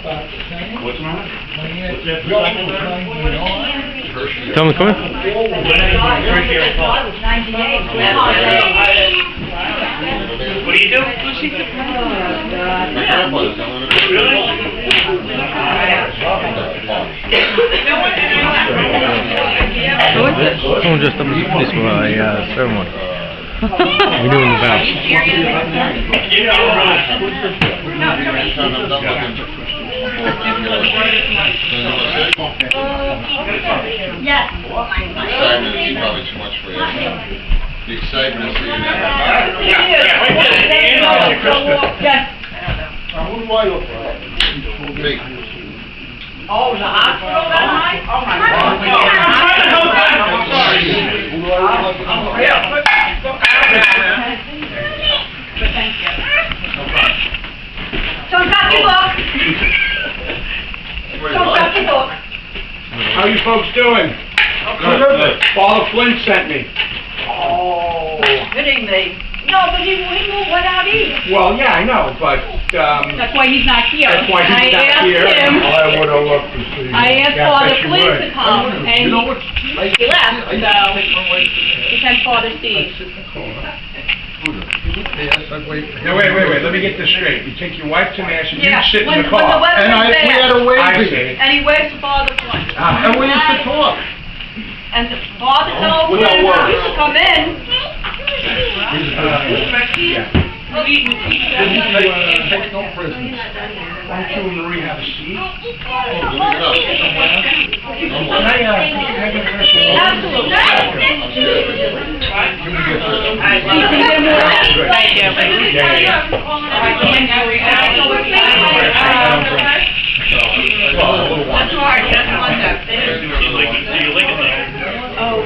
What's wrong? Tell him to come in. What do you do? Really? Someone just up this for a ceremony. We're doing the vows. Yes. Excitement is probably too much for you. The excitement is seeing that. Yes. Who do I look like? Me. Oh, the hospital that night? Oh, my God. I'm sorry. Who do I look like? Thank you. Don't drop your book. Don't drop your book. How you folks doing? Good. Father Flynn sent me. Oh, kidding me. No, but he went out eating. Well, yeah, I know, but, That's why he's not here. That's why he's not here. I asked him, I would have loved to see you. I asked Yeah, Father bet you Flynn would. to come, and You know what? he left, so he sent Father Steve. no, wait, let me get this straight. You take your wife to mass and you Yeah, sit in when the the car. weather And was we had bad, a wave I here. see. and he waves to Father Flynn. And we used to talk. And the Father told Without Flynn words. he should come in. Yeah. Take no prisoners. Why don't you and Marie have a seat? Give me up. Absolutely. Thank you. That's right, that's one that. Oh,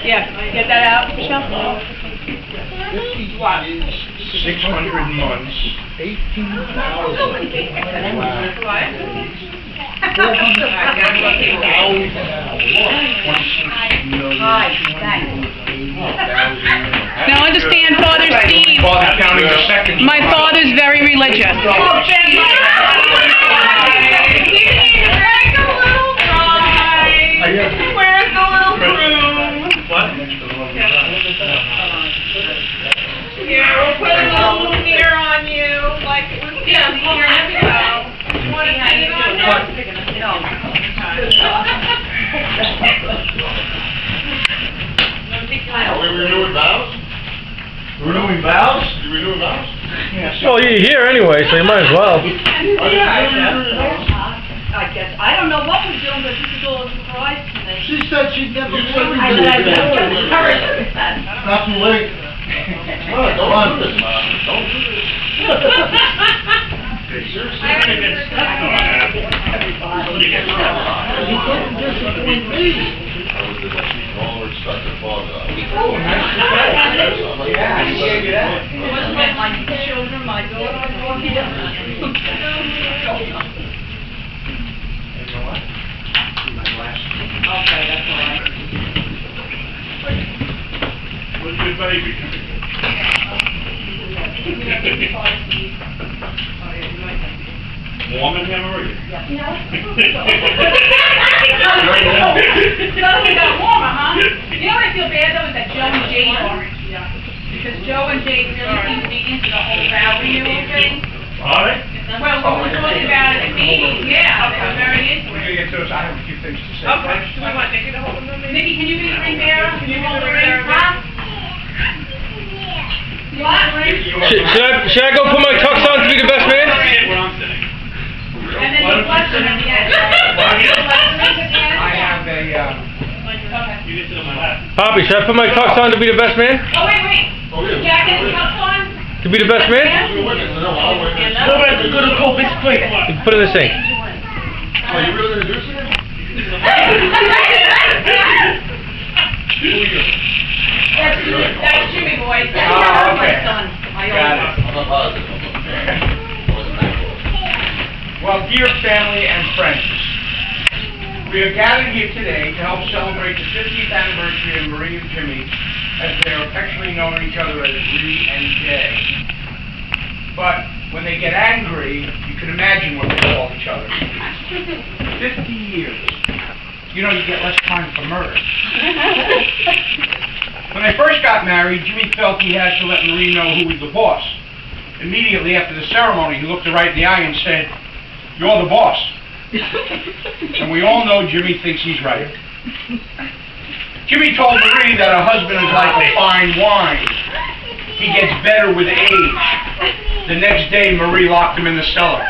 yeah. Get that out, Michelle? 600 months, 18,000. Now understand, Father Steve, Father counting the seconds. my father's very religious. Where's the little broom? What? Here, we'll put a little mirror on you, like it was here a year ago. You want to hang it on there? No. Are we renewing vows? Renewing vows? You renewing vows? Well, you're here anyway, so you might as well. I guess, I don't know what we're doing, but this is all a surprise to me. She said she'd get the I said, I just encouraged her. Not too late. Well, go on this, man. Don't do this. Somebody gets You couldn't disappoint me. I was the all respected father. Yeah, he gave you that. It wasn't my children, my daughter, or him. You know what? My glasses. Okay, that's all right. What's your baby? Warm in him already? So he got warmer, huh? You know what I feel bad though is that Joe and Jade aren't. Because Joe and Jade really seem to be into the whole vow renewal thing. All right. Well, we were talking about it at meetings, yeah, they were very into We're it. gonna get those, I have a few things to say. Okay, do we want Nikki to hold them? Nikki, can you be the ring bearer? Can you hold the ring, huh? What? Should I go put my tux on to be the best man? Where I'm sitting. And then the blessing at the end, right? The blessing at the end? I have a, Okay. You can sit on my lap. Poppy, should I put my tux on to be the best man? Oh, wait. Oh, yeah. Jacket and cuffs on? To be the best man? You're winning. No, I'll win. Go back to good cold biscuit. You can put it in the sink. Oh, you really gonna do something? That's Jimmy boy. That's Oh, my okay. son. My Got old it. one. I'm not positive. I wasn't that close. well, dear family and friends, we are gathered here today to help celebrate the 50th anniversary of Marie and Jimmy, as they are affectionately known to each other as Ree and Jay. But when they get angry, you can imagine what they call each other. 50 years. You know, you get less time for murder. When they first got married, Jimmy felt he had to let Marie know who was the boss. Immediately after the ceremony, he looked her right in the eye and said, "You're the boss." And we all know Jimmy thinks he's right. Jimmy told Marie that her husband is like a fine wine. He gets better with age. The next day, Marie locked him in the cellar.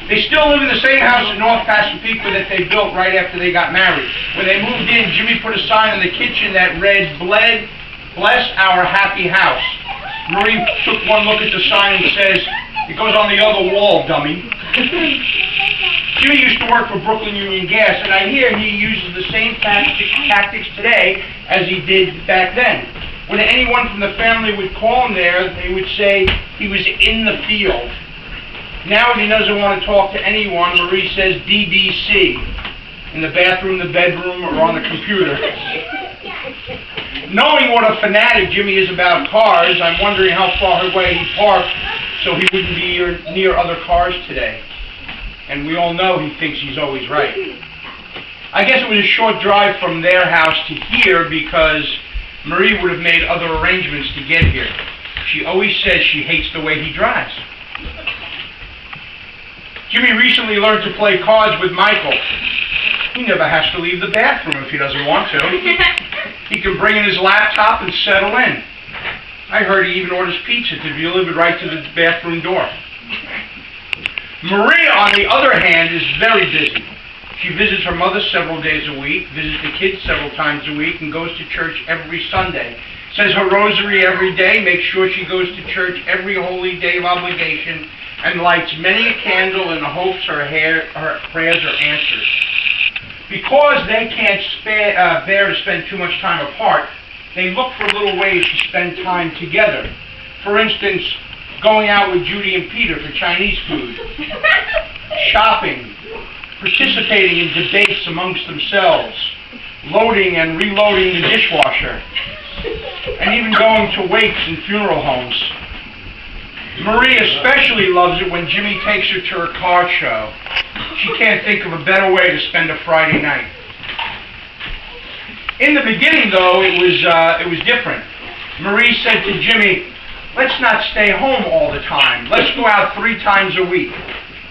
They still live in the same house in North Passapequa that they built right after they got married. When they moved in, Jimmy put a sign in the kitchen that read, "Bless our happy house." Marie took one look at the sign and says, "It goes on the other wall, dummy." Jimmy used to work for Brooklyn Union Gas, and I hear he uses the same tactics today as he did back then. When anyone from the family would call him there, they would say he was in the field. Now when he doesn't want to talk to anyone, Marie says DBC, in the bathroom, the bedroom, or on the computer. Knowing what a fanatic Jimmy is about cars, I'm wondering how far away he parked so he wouldn't be near other cars today. And we all know he thinks he's always right. I guess it was a short drive from their house to here because Marie would have made other arrangements to get here. She always says she hates the way he drives. Jimmy recently learned to play cards with Michael. He never has to leave the bathroom if he doesn't want to. He can bring in his laptop and settle in. I heard he even orders pizza to be delivered right to the bathroom door. Marie, on the other hand, is very busy. She visits her mother several days a week, visits the kids several times a week, and goes to church every Sunday. Says her rosary every day, makes sure she goes to church every holy day of obligation, and lights many a candle in the hopes her prayers are answered. Because they can't bear to spend too much time apart, they look for little ways to spend time together. For instance, going out with Judy and Peter for Chinese food, shopping, participating in debates amongst themselves, loading and reloading the dishwasher, and even going to wakes and funeral homes. Marie especially loves it when Jimmy takes her to her car show. She can't think of a better way to spend a Friday night. In the beginning, though, it was different. Marie said to Jimmy, "Let's not stay home all the time. Let's go out 3 times a week."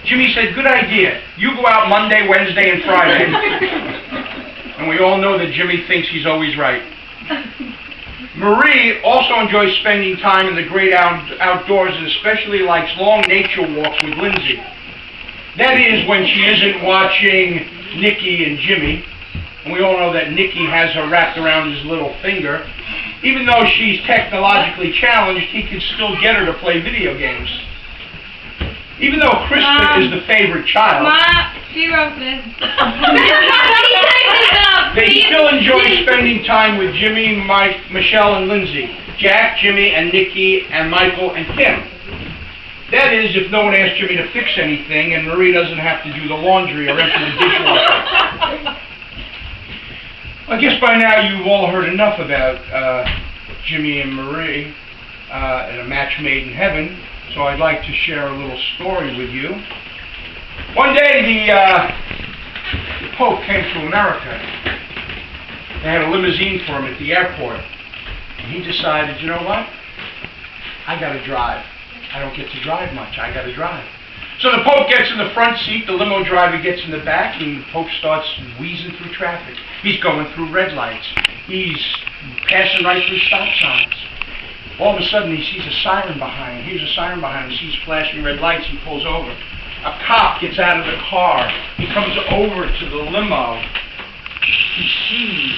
Jimmy said, "Good idea. You go out Monday, Wednesday, and Friday." And we all know that Jimmy thinks he's always right. Marie also enjoys spending time in the great outdoors and especially likes long nature walks with Lindsay. That is when she isn't watching Nicky and Jimmy. And we all know that Nicky has her wrapped around his little finger. Even though she's technologically challenged, he can still get her to play video games. Even though Krista is the favorite child, She wrote this. they still enjoy spending time with Jimmy, Mike, Michelle, and Lindsay, Jack, Jimmy, and Nicky, and Michael, and Kim. That is, if no one asks Jimmy to fix anything, and Marie doesn't have to do the laundry or empty the dishwasher. I guess by now you've all heard enough about Jimmy and Marie and a match made in heaven, so I'd like to share a little story with you. One day the Pope came to America. They had a limousine for him at the airport. And he decided, you know what? I gotta drive. I don't get to drive much. I gotta drive. So the Pope gets in the front seat, the limo driver gets in the back, and the Pope starts wheezing through traffic. He's going through red lights. He's passing right through stop signs. All of a sudden, he sees a siren behind him. Hears a siren behind him. He sees flashing red lights. He pulls over. A cop gets out of the car. He comes over to the limo. He sees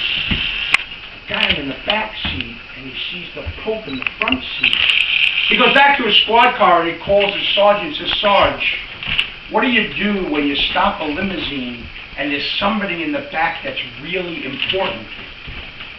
a guy in the back seat, and he sees the Pope in the front seat. He goes back to his squad car, and he calls his sergeant and says, "Sarge, what do you do when you stop a limousine and there's somebody in the back that's really important?"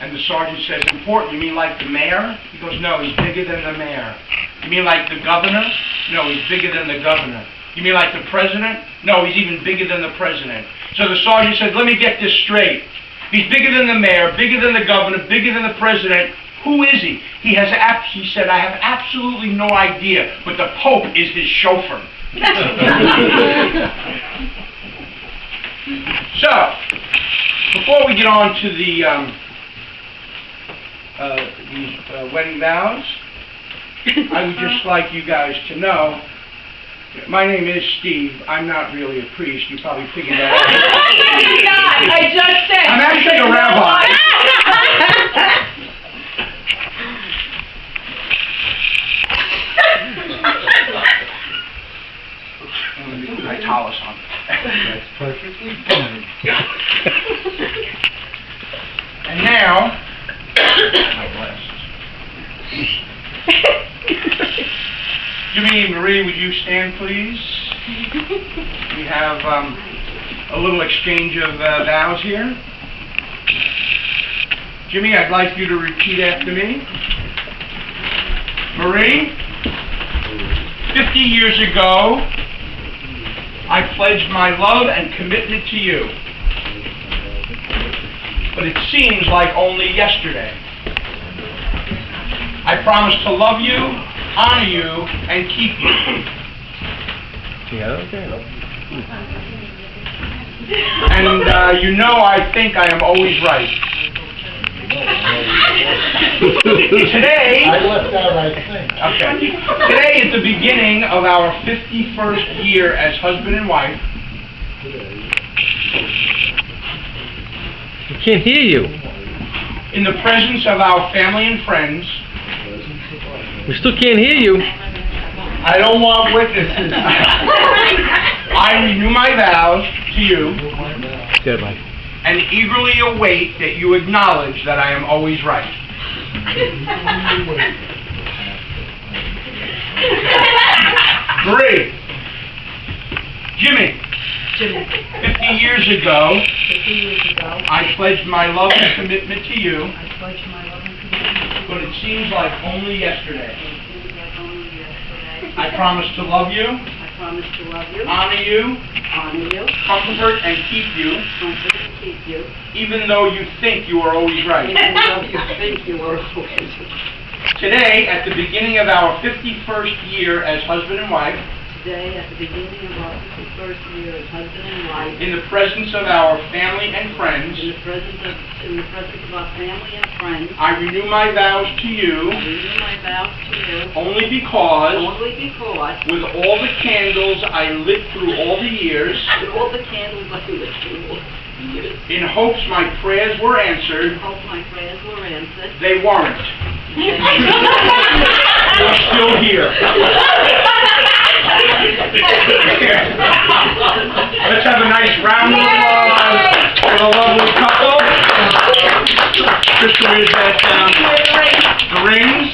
And the sergeant says, "Important? You mean like the mayor?" He goes, "No, he's bigger than the mayor." "You mean like the governor?" "No, he's bigger than the governor." "You mean like the president?" "No, he's even bigger than the president." So the sergeant said, "Let me get this straight. He's bigger than the mayor, bigger than the governor, bigger than the president. Who is he? He said, I have absolutely no idea, but the Pope is his chauffeur. So, before we get on to the wedding vows, I would just like you guys to know, my name is Steve. I'm not really a priest. You probably figured that out. I just said. I'm actually a rabbi. I tell something. That's perfectly fine. And now, my glasses. Jimmy and Marie, would you stand, please? We have a little exchange of vows here. Jimmy, I'd like you to repeat after me. Marie, 50 years ago, I pledged my love and commitment to you. But it seems like only yesterday. I promise to love you, honor you, and keep you. Yeah, okay. And you know I think I am always right. Today, I left out, I think. okay. Today is the beginning of our 51st year as husband and wife. We can't hear you. In the presence of our family and friends. We still can't hear you. I don't want witnesses. I renew my vows to you. Dead life. And eagerly await that you acknowledge that I am always right. Marie. Jimmy. 50 years ago, I pledged my love and commitment to you, but it seems like only yesterday. I promise to love you, honor you, comfort and keep you, even though you think you are always right. Today, at the beginning of our 51st year as husband and wife, in the presence of our family and friends, I renew my vows to you, only because, with all the candles I lit through all the years, in hopes my prayers were answered, they weren't. You're still here. Let's have a nice round of applause for the lovely couple. Crystal is at the rings.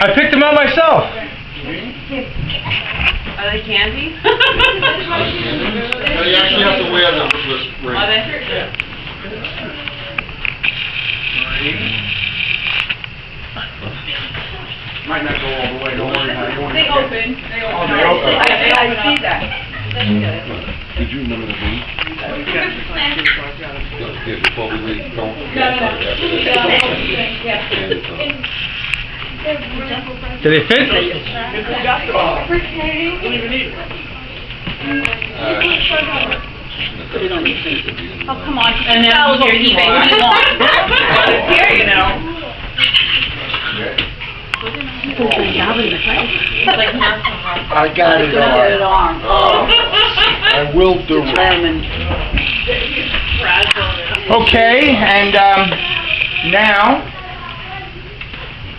I picked them out myself. Are they candy? You actually have to wear them with this ring. Are they? Might not go all the way, don't worry about it. They open. Oh, they open. I see that. Did you remember the ring? Yeah, before we leave, don't. Did they fit? Oh, come on. And then here you go. Here, you know. I got it on. I will do it. Okay, and now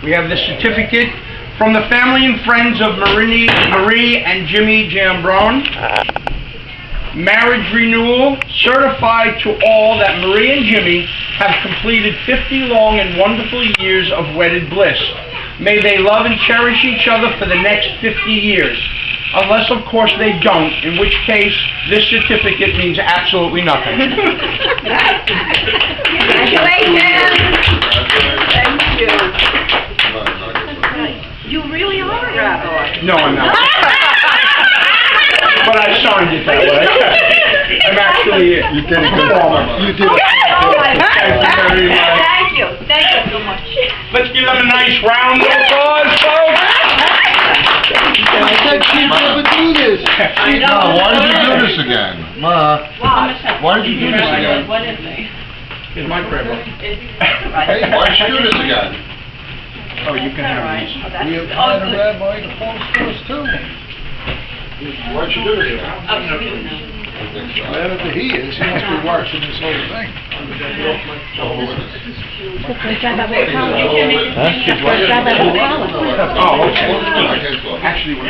we have the certificate from the family and friends of Marie and Jimmy Giambrone. Marriage renewal, certified to all that Marie and Jimmy have completed 50 long and wonderful years of wedded bliss. May they love and cherish each other for the next 50 years. Unless, of course, they don't, in which case this certificate means absolutely nothing. Congratulations. Thank you. You really are a rabbi. No, I'm not. But I signed it that way. I'm actually, You did a good job. You did a Oh, my God. Thank you very much. Thank you so much. Let's give them a nice round of applause, folks. I said she'd never do this. I know. Ma, why did you do this again? Ma, why did you do this again? What is it? Here's my present. Hey, why did you do this again? Oh, you can have these. We have had a rabbi to phone stores too. Why'd you do this again? Wherever he is, he must be watching this whole thing. Huh? Oh, okay. I can't talk. Actually, when